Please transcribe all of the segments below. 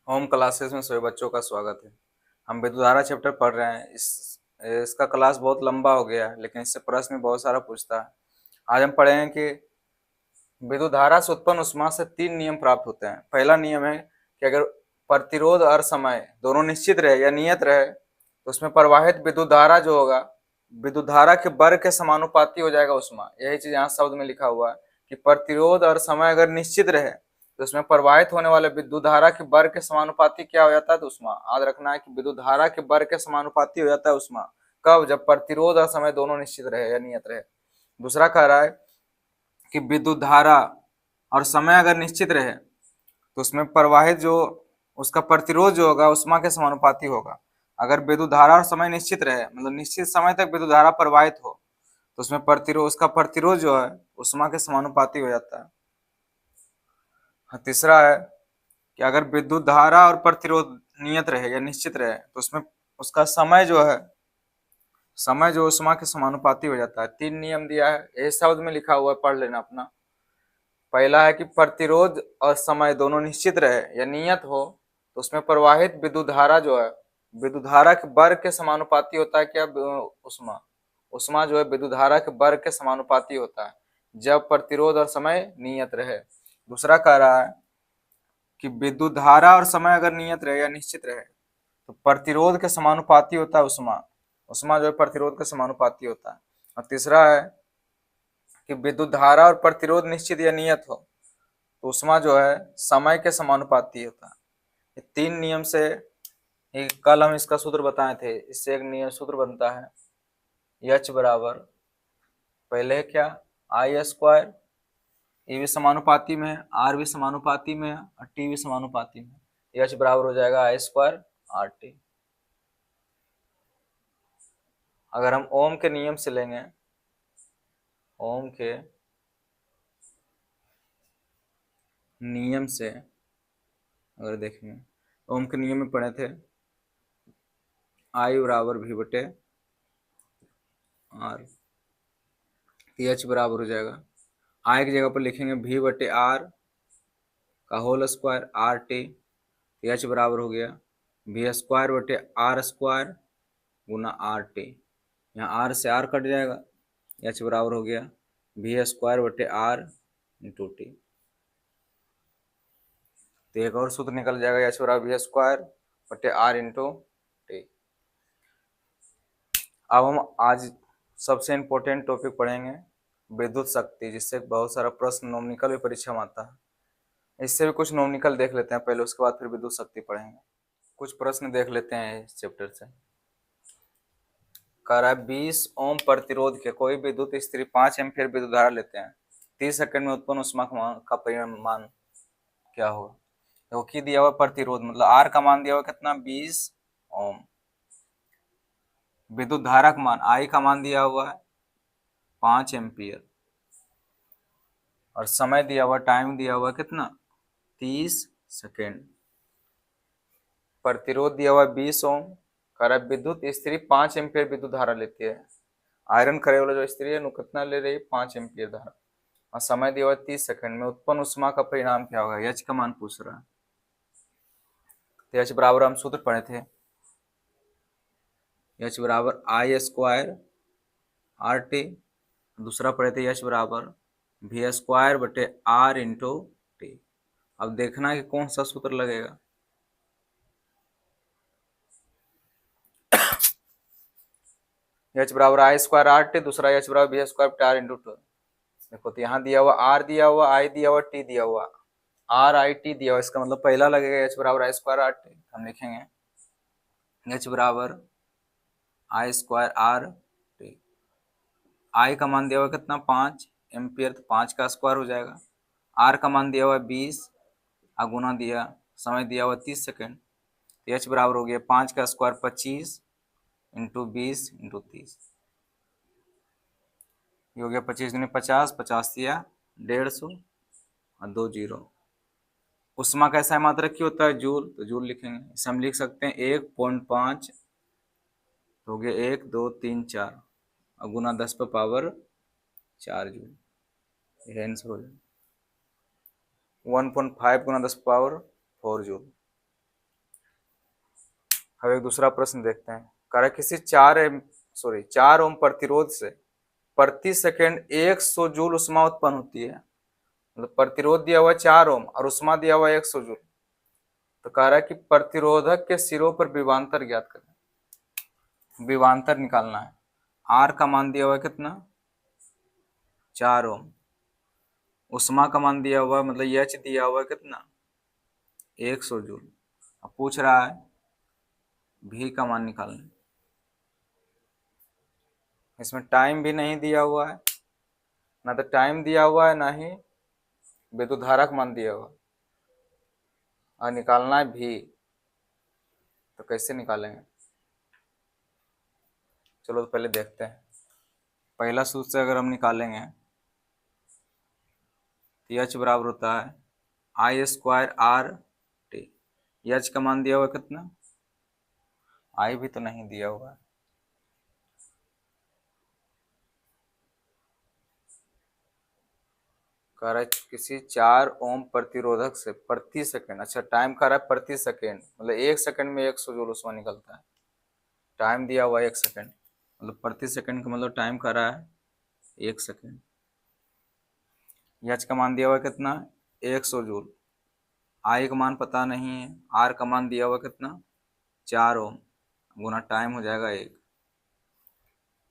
Home classes में सभी बच्चों का स्वागत है। हम विद्युतधारा चैप्टर पढ़ रहे हैं। इसका क्लास बहुत लंबा हो गया है, लेकिन इससे प्रश्न बहुत सारा पूछता है। आज हम पढ़ेंगे कि विद्युतधारा से उत्पन्न ऊष्मा से तीन नियम प्राप्त होते हैं। पहला नियम है कि अगर प्रतिरोध और समय दोनों निश्चित रहे या नियत रहे तो उसमें प्रवाहित विद्युतधारा जो होगा विद्युतधारा के वर्ग के समानुपाती हो जाएगा ऊष्मा। यही चीज यहाँ शब्द में लिखा हुआ है कि प्रतिरोध और समय अगर निश्चित रहे तो उसमें प्रवाहित होने वाले विद्युत धारा के वर्ग के समानुपाती क्या हो जाता है? तो ऊष्मा। याद रखना है कि विद्युत धारा के वर्ग के समानुपाती हो जाता है ऊष्मा। कब? जब प्रतिरोध और समय दोनों निश्चित रहे या नियत रहे। दूसरा कह रहा है कि विद्युत धारा और समय अगर निश्चित रहे तो उसमें प्रवाहित जो उसका प्रतिरोध जो होगा ऊष्मा के समानुपाती होगा। अगर विद्युत धारा और समय निश्चित रहे, मतलब निश्चित समय तक विद्युत धारा प्रवाहित हो, तो उसमें प्रतिरोध उसका प्रतिरोध जो है ऊष्मा के समानुपाती हो जाता है। तीसरा है कि अगर विद्युत धारा और प्रतिरोध नियत रहे या निश्चित रहे तो उसमें उसका समय जो है समय जो ऊष्मा के समानुपाती हो जाता है। तीन नियम दिया है, ये शब्द में लिखा हुआ है, पढ़ लेना अपना। पहला है कि प्रतिरोध और समय दोनों निश्चित रहे या नियत हो तो उसमें प्रवाहित विद्युत धारा जो है विद्युत धारा के वर्ग के समानुपाती होता है। क्या? ऊष्मा। ऊष्मा जो है विद्युत धारा के वर्ग के समानुपाती होता है जब प्रतिरोध और समय नियत रहे। दूसरा कह रहा है कि विद्युत धारा और समय अगर नियत रहे या निश्चित रहे तो प्रतिरोध के समानुपाती होता है ऊष्मा। ऊष्मा जो है प्रतिरोध के समानुपाती होता है। और तीसरा है कि विद्युत धारा और प्रतिरोध निश्चित या नियत हो तो ऊष्मा जो है समय के समानुपाती होता है। ये तीन नियम से ही कल हम इसका सूत्र बताए थे। इससे एक नियम सूत्र बनता है एच बराबर, पहले है क्या, आई स्क्वायर, ए भी समानुपाती में है, आर भी समानुपाती में है और टी भी समानुपाती में है। एच बराबर हो जाएगा आई स्क्वायर आर टी। अगर हम ओम के नियम से लेंगे, ओम के नियम से अगर देखेंगे, ओम के नियम में पढ़े थे आई बराबर भी बटे आर। एच बराबर हो जाएगा, आई की जगह पर लिखेंगे भी बटे आर का whole square R T. H बराबर हो गया भी स्क्वायर बटे आर स्क्वायर गुना आर टी। यहाँ आर से आर कट जाएगा, एच बराबर हो गया भी स्क्वायर बटे आर इंटू टी। तो एक और सूत्र निकल जाएगा एच बराबर भी स्क्वायर बटे आर इंटू टी। अब हम आज सबसे इम्पोर्टेंट टॉपिक पढ़ेंगे विद्युत शक्ति, जिससे बहुत सारा प्रश्न नॉमिकल भी परीक्षा में आता है। इससे भी कुछ नॉमिकल देख लेते हैं पहले, उसके बाद फिर विद्युत शक्ति पढ़ेंगे। कुछ प्रश्न देख लेते हैं इस चैप्टर से। कह रहा है 20 ओम प्रतिरोध के कोई विद्युत स्थिति 5 एम्पीयर विद्युत धारा लेते हैं, 30 सेकंड में उत्पन्न ऊष्मा का परिमाण क्या होगा? देखो की दिया हुआ प्रतिरोध, मतलब आर का मान दिया हुआ कितना, 20 ओम। विद्युत धारा का मान आई का मान दिया हुआ है 5 एम्पियर और समय दिया हुआ, टाइम दिया हुआ कितना, 30 सेकेंड। प्रतिरोध दिया हुआ 20 ओम। कह रहा है विद्युत स्त्री 5 एम्पियर विद्युत धारा लेती है। आयरन करे वाला जो स्त्री है वो कितना ले रही है, 5 एम्पियर धारा। और समय दिया हुआ 30 सेकंड में उत्पन्न ऊष्मा का परिणाम क्या होगा? एच का मान पूछ रहा है। तो एच बराबर हम सूत्र पढ़े थे, एच बराबर आई स्क्वायर आर टी। दूसरा पढ़े थे एच बराबर भी स्क्वायर बटे आर इंटू टी। अब देखना है कि कौन सा सूत्र लगेगा। एच बराबर आई स्क्वायर आर टी, दूसरा एच बराबर बी स्क्वायर बटे आर इंटू टू। देखो तो यहाँ दिया हुआ आर दिया हुआ, आई दिया हुआ, टी दिया हुआ, आर आई टी दिया हुआ। इसका मतलब पहला लगेगा एच बराबर आई स्क्वायर आर टी। हम लिखेंगे एच बराबर आई स्क्वायर आर टी। आई का मान दिया हुआ कितना, 5 एम्पियर, तो 5 का स्क्वायर हो जाएगा। आर का मान दिया हुआ 20 गुना दिया, समय दिया हुआ 30 सेकेंड। तो एच बराबर हो गया 5 का स्क्वायर 25 इंटू 20 इंटू 30। ये हो गया 25 दूनी 50, 50 दिया 150 और 2 जीरो। उष्मा कैसा है, मात्रक की होता है जूल, तो जूल लिखेंगे। इसे हम लिख सकते हैं 1.5 हो गया 1 2 3 4 और गुना 10 पर पावर 4 जूल। यह आंसर हो जाए 1.5 गुना 10 पावर 4 जूल। अब एक दूसरा प्रश्न देखते हैं। कह रहा है किसी 4 ओम प्रतिरोध से प्रति सेकंड 100 जूल उष्मा उत्पन्न होती है। मतलब प्रतिरोध दिया हुआ है 4 ओम और उष्मा दिया हुआ है 100 जूल। तो कह रहा है कि प्रतिरोधक के सिरों पर विभवांतर ज्ञात करें। विभवांतर निकालना है। आर का मान दिया हुआ है कितना, 4 ओम। उष्मा का मान दिया हुआ है, मतलब एच दिया हुआ है कितना, 100 जूल। अब पूछ रहा है भी का मान निकालना। इसमें टाइम भी नहीं दिया हुआ है, ना तो टाइम दिया हुआ है ना ही विद्युत धारा का मान दिया हुआ है, और निकालना है भी। तो कैसे निकालेंगे, चलो तो पहले देखते हैं। पहला सूत्र से अगर हम निकालेंगे तो एच बराबर होता है आई स्क्वायर आर टी। एच का मान दिया हुआ है कितना, आई भी तो नहीं दिया हुआ है। कह रहा है किसी 4 ओम प्रतिरोधक से प्रति सेकंड, अच्छा टाइम कह रहा है प्रति सेकंड, मतलब 1 सेकंड में 100 जूल उष्मा निकलता है। टाइम दिया हुआ है 1 सेकंड, मतलब प्रति सेकंड का मतलब टाइम कह रहा है 1 सेकंड। एच का मान दिया हुआ है कितना, 100 जूल। आई का मान पता नहीं है। आर का मान दिया हुआ कितना, 4 ओम, गुना टाइम हो जाएगा 1।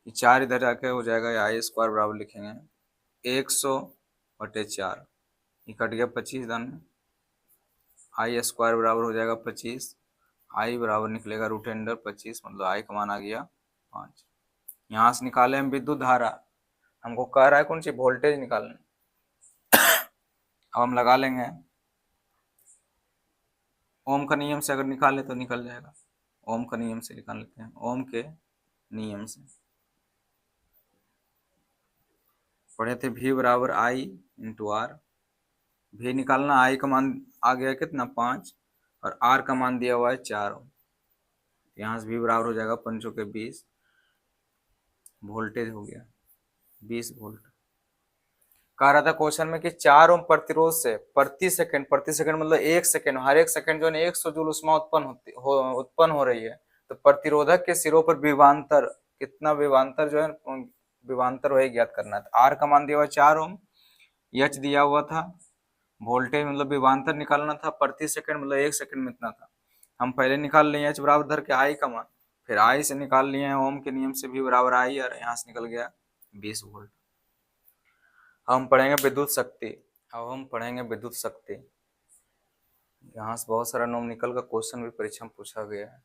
ये 4 इधर जाके हो जाएगा, आई स्क्वायर बराबर लिखेंगे 100/4। ये कट गया 25 दान में। आई स्क्वायर बराबर हो जाएगा 25। आई बराबर निकलेगा √25, मतलब आई का मान आ गया 5। यहाँ से निकाले हम विद्युत धारा। हमको कह रहा है कौन सी, वोल्टेज निकालना। अब हम लगा लेंगे ओम का नियम से, अगर निकाले तो निकल जाएगा। ओम का नियम से निकाल लेते हैं। ओम के नियम से पढ़े थे भी बराबर आई इंटू आर। भी निकालना, आई का मान आ गया कितना, 5, और आर का मान दिया हुआ है 4 ओम। यहाँ से भी बराबर हो जाएगा 5 के 20। वोल्टेज हो गया 20 वोल्ट। कह रहा था क्वेश्चन में कि 4 ओम प्रतिरोध से प्रति सेकंड, प्रति सेकंड मतलब 1 सेकंड, हर 1 सेकंड जो है 100 जूल उष्मा उत्पन्न हो रही है। तो प्रतिरोधक के सिरों पर विभवांतर, कितना विभवांतर जो है, विभवांतर वही ज्ञात करना है। आर का मान दिया हुआ 4 ओम, एच दिया हुआ था, वोल्टेज मतलब विभवांतर निकालना था, प्रति सेकंड मतलब 1 सेकंड में इतना था। हम पहले निकाल लिए एच बराबर धर के आई का मान, फिर आई से निकाल लिए ओम के नियम से भी बराबर आई, और यहाँ से निकल गया 20 वोल्ट। हम पढ़ेंगे विद्युत शक्ति। अब हम पढ़ेंगे विद्युत शक्ति। यहाँ से बहुत सारा न्यूमेरिकल का क्वेश्चन भी परीक्षा में पूछा गया है।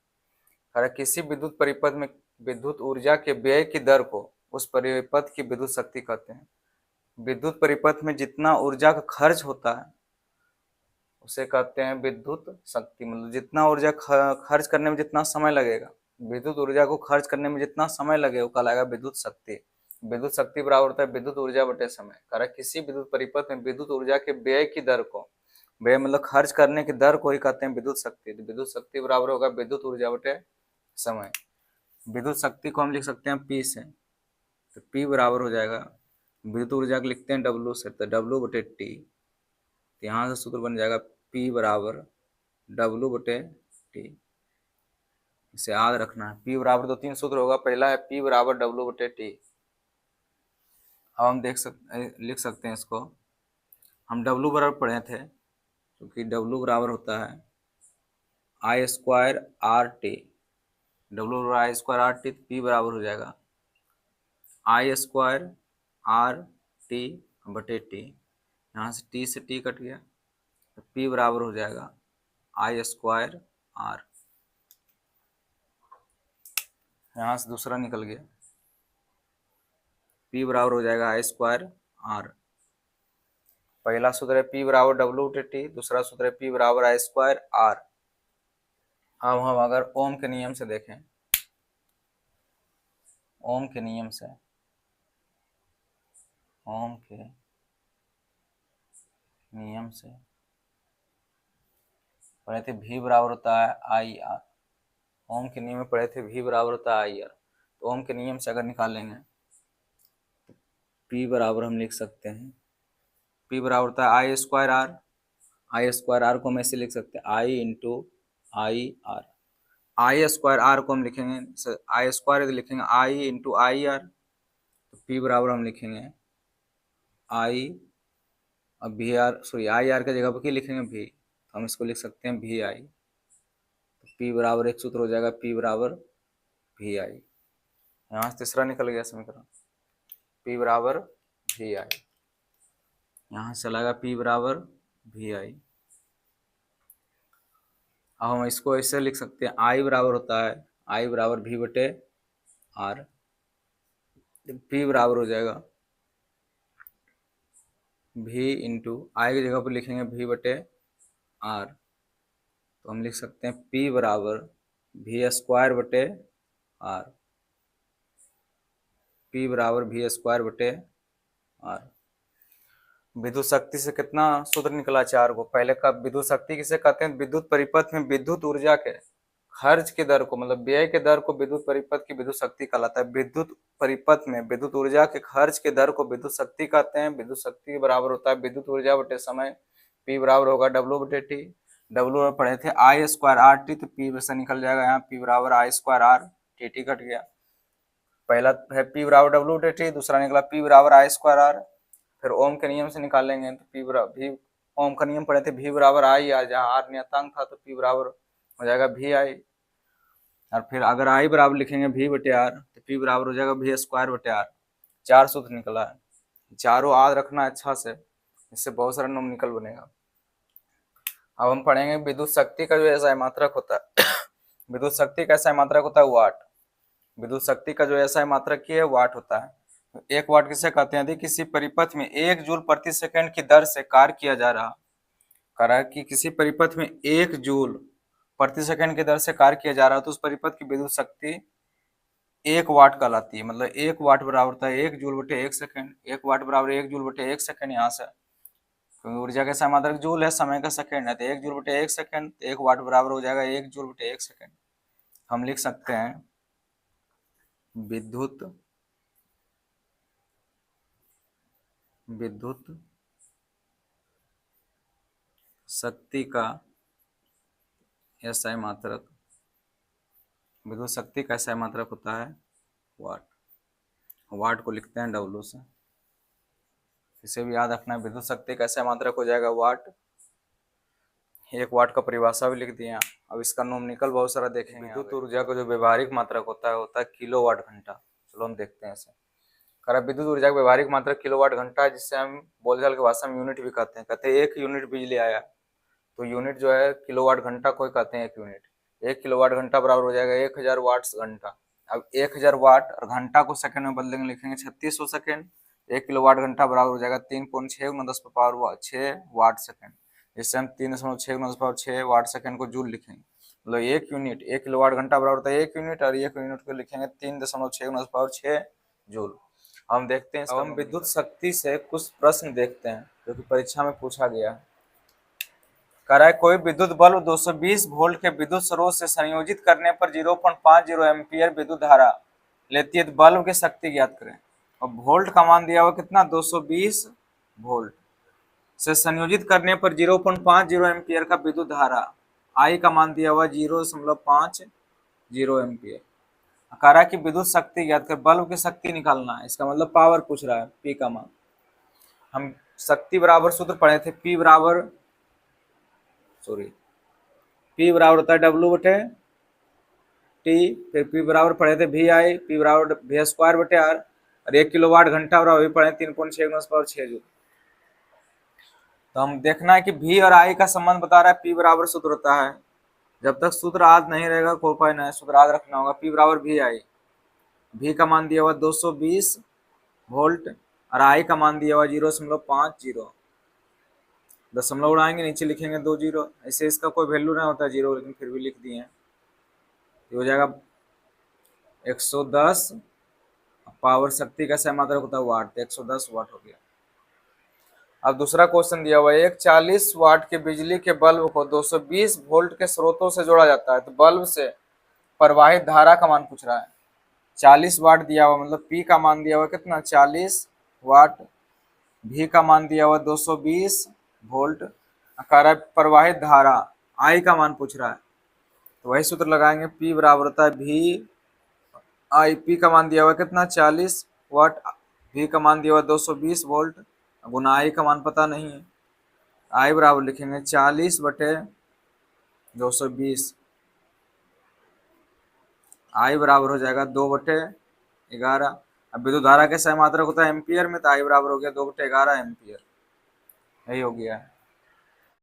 अगर किसी विद्युत परिपथ में विद्युत ऊर्जा के व्यय की दर को उस परिपथ की विद्युत शक्ति कहते हैं। विद्युत परिपथ में जितना ऊर्जा का खर्च होता है उसे कहते हैं विद्युत शक्ति। मतलब जितना ऊर्जा खर्च करने में जितना समय लगेगा, विद्युत ऊर्जा को खर्च करने में जितना समय लगेगा वो कहलाएगा विद्युत शक्ति। विद्युत शक्ति बराबर होता है विद्युत ऊर्जा बटे समय। कारण किसी विद्युत परिपथ में विद्युत ऊर्जा के व्यय की दर को, व्यय मतलब खर्च करने की दर को ही कहते हैं विद्युत शक्ति। तो विद्युत शक्ति बराबर होगा विद्युत ऊर्जा बटे समय। विद्युत शक्ति को हम लिख सकते हैं P से। तो P बराबर हो जाएगा, विद्युत ऊर्जा को लिखते हैं W से, तो W/T। तो यहाँ से सूत्र बन जाएगा P बराबर W/T। इसे याद रखना है। P बराबर 2-3 सूत्र होगा। पहला है P बराबर W/T। अब हम लिख सकते हैं इसको। हम W बराबर पढ़े थे, क्योंकि W बराबर होता है I स्क्वायर RT। W बराबर I स्क्वायर RT, तो P बराबर हो जाएगा I स्क्वायर RT/T। यहाँ से T से T कट गया, तो P बराबर हो जाएगा I स्क्वायर R। यहाँ से दूसरा निकल गया, P बराबर हो जाएगा I स्क्वायर R। पहला सूत्र है P बराबर W/T, दूसरा सूत्र है P बराबर I स्क्वायर R। अब हम अगर ओम के नियम से देखें, ओम के नियम से, ओम के नियम से पढ़े थे V बराबर होता है IR। ओम के नियम में पढ़े थे V बराबर होता है IR। तो ओम के नियम से अगर निकालेंगे तो P बराबर हम लिख सकते हैं, P बराबर होता है I square R। I square R को हम ऐसे लिख सकते हैं I into I R. I square R को हम लिखेंगे आई स्क्वायर लिखेंगे आई इंटू आई आर, तो पी बराबर हम लिखेंगे आई, अब we are sorry I R के जगह पर क्या लिखेंगे वी, तो हम इसको लिख सकते हैं वी आई, तो पी बराबर एक सूत्र हो जाएगा पी बराबर वी आई। यहाँ से तीसरा निकल गया समीकरण, पी बराबर वी आई, यहाँ से चला गया पी बराबर वी आई। अब हम इसको ऐसे लिख सकते हैं आई बराबर होता है आई बराबर वी बटे आर, पी बराबर हो जाएगा वी इंटू आई की जगह पर लिखेंगे वी बटे आर, तो हम लिख सकते हैं पी बराबर वी स्क्वायर बटे आर, पी बराबर वी स्क्वायर बटे आर। विद्युत शक्ति से कितना सूत्र निकला चार को, पहले का विद्युत शक्ति किसे कहते हैं, विद्युत परिपथ में विद्युत ऊर्जा के खर्च की दर को मतलब व्यय के दर को विद्युत परिपथ की विद्युत शक्ति कहलाता है। विद्युत परिपथ में विद्युत ऊर्जा के खर्च के दर को विद्युत शक्ति कहते हैं। विद्युत शक्ति के बराबर होता है विद्युत ऊर्जा बटे समय, पी बराबर होगा डब्ल्यू बटे टी, डब्ल्यू में पढ़े थे आई स्क्वायर आर टी, तो पी से निकल जाएगा यहाँ पी बराबर I square R T, T cut गया, पहला है पी बराबर डब्ल्यू बटे टी, दूसरा निकला पी बराबर आई स्क्वायर आर। फिर ओम के नियम से निकालेंगे तो पी बराबर भी ओम का नियम पढ़े थे वी बराबर आई आर, जहाँ आर नियतांक था तो पी बराबर हो जाएगा वी आई, और फिर अगर आई बराबर लिखेंगे वी बटे आर तो पी बराबर हो जाएगा वी स्क्वायर बटे आर। चार सूत्र निकला है, चारों याद रखना अच्छा से, इससे बहुत सारा न्यूमेरिकल बनेगा। अब हम पढ़ेंगे विद्युत शक्ति का जो ऐसा मात्रक होता है विद्युत शक्ति का ऐसा मात्रक होता है वाट, विद्युत शक्ति का जो ऐसा मात्रक की है वाट होता है। एक वाट किसे कहते हैं, यदि किसी परिपथ में 1 जूल प्रति सेकंड की दर से कार्य किया जा रहा, करा कि किसी परिपथ में 1 जूल प्रति सेकंड की दर से कार्य किया जा रहा है तो उस परिपथ की विद्युत शक्ति 1 वाट कहलाती है। मतलब 1 वाट बराबर होता है 1 जूल बटे 1 सेकंड, 1 वाट बराबर 1 जूल बटे 1 सेकंड, यहाँ से क्योंकि ऊर्जा का समात्रक जूल है, समय का सेकंड है, तो 1 जूल बटे 1 सेकंड, 1 वाट बराबर हो जाएगा 1 जूल बटे 1 सेकंड। हम लिख सकते हैं विद्युत शक्ति का SI मात्रक, विद्युत शक्ति का SI मात्रक होता है वाट, वाट को लिखते हैं डब्ल्यू से, इसे भी याद रखना है। विद्युत शक्ति का SI मात्रक हो जाएगा वाट, 1 वाट का परिभाषा भी लिख दिया। अब इसका न्यूमेरिकल बहुत सारा देखेंगे। विद्युत ऊर्जा का जो व्यवहारिक मात्रक होता है किलोवाट घंटा। चलो हम देखते हैं इसे। करा विद्युत ऊर्जा का व्यवहारिक मात्रक किलोवाट घंटा है, जिससे हम बोलचाल की भाषा में यूनिट भी कहते हैं। कहते हैं 1 यूनिट बिजली आया तो यूनिट जो है किलोवाट घंटा को कहते हैं 1 यूनिट। 1 किलोवाट घंटा बराबर हो जाएगा 1000 वाट्स घंटा। अब 1000 वाट और घंटा को सेकंड में बदलेंगे, लिखेंगे 3600 सेकंड। 1 किलोवाट घंटा बराबर हो जाएगा 3.6 वाट सेकंड, जिससे हम 3.6 वाट सेकंड को जूल लिखेंगे। मतलब 1 यूनिट 1 किलोवाट घंटा बराबर होता है 1 यूनिट, और 1 यूनिट को लिखेंगे 3.6 जूल। हम देखते हैं, हम विद्युत शक्ति से कुछ प्रश्न देखते हैं जो कि परीक्षा में पूछा गया है। कह रहा है कोई विद्युत बल्ब 220 वोल्ट के विद्युत स्रोत से संयोजित करने पर 0.50 एम्पियर विद्युत धारा लेती है, तो बल्ब की शक्ति ज्ञात करें। और वोल्ट का मान दिया हुआ कितना 220 वोल्ट से संयोजित करने पर 0.50 एम्पियर का विद्युत धारा, आई का मान दिया हुआ 0.50 एम्पियर। कह रहा है कि विद्युत शक्ति ज्ञात कर, बल्ब की शक्ति निकालना है, इसका मतलब पावर पूछ रहा है, पी का मान। हम शक्ति बराबर सूत्र पढ़े थे, पी बराबर होता है डब्ल्यू बटे टी, फिर पी बराबर पढ़े थे वी आई, पी बराबर वी स्क्वायर बटे आर, और 1 किलोवाट घंटा बराबर पढ़े 3.6 जूल। तो हम देखना है कि वी और आई का संबंध बता रहा है, पी बराबर सूत्र होता है, जब तक सूत्र याद नहीं रहेगा कोई उपाय नहीं, सूत्र याद रखना होगा। पी बराबर वी आई, वी का मान दिया हुआ 220 वोल्ट और आई का मान दिया हुआ 0.50, दशमलव उड़ाएंगे नीचे लिखेंगे 2 जीरो, ऐसे इसका कोई वैल्यू नहीं होता 0, लेकिन फिर भी लिख दिए हैं। ये हो जाएगा 110, पावर शक्ति का सही मात्रक होता है वाट, 110 वाट हो गया। अब दूसरा क्वेश्चन दिया हुआ है, एक 40 वाट के बिजली के बल्ब को 220 वोल्ट के स्रोतों से जोड़ा जाता है, तो बल्ब से प्रवाहित धारा का मान पूछ रहा है। 40 वाट दिया हुआ, मतलब पी का मान दिया हुआ कितना 40 वाट, भी का मान दिया हुआ 220 वोल्ट, प्रवाहित धारा आई का मान पूछ रहा है, तो वही सूत्र लगाएंगे, P बराबर होता है V आई। P का मान दिया हुआ कितना 40 वाट, V का मान दिया हुआ 220 वोल्ट, गुना I का मान पता नहीं है। I बराबर लिखेंगे 40/220। I बराबर हो जाएगा 2/11। अब विद्युत धारा के सही मात्रक होता है एम्पियर में, तो I बराबर हो गया 2/11 एम्पियर। यही हो गया है।